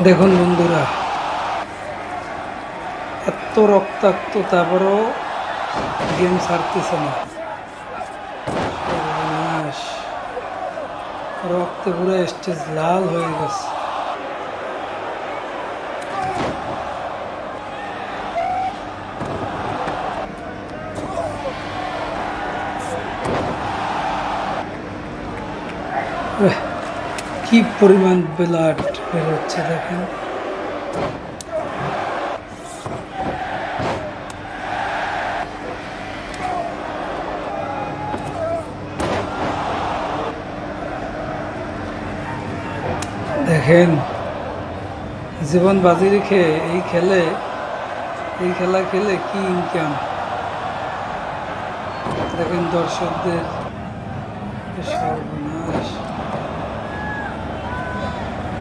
দেখুন বন্ধুরা, এত রক্তাক্ত তারপরও গেম ছাড়তেছে না। সর্বনাশ! রক্তে পুরো স্টেজ লাল হয়ে গেছে। এহ, কি পরিমাণ ব্লাড বের হচ্ছে দেখেন। দেখেন, জীবন বাজি রেখে এই খেলা খেলে কি ইনকাম। দেখেন দর্শকদের, সর্বনাশ।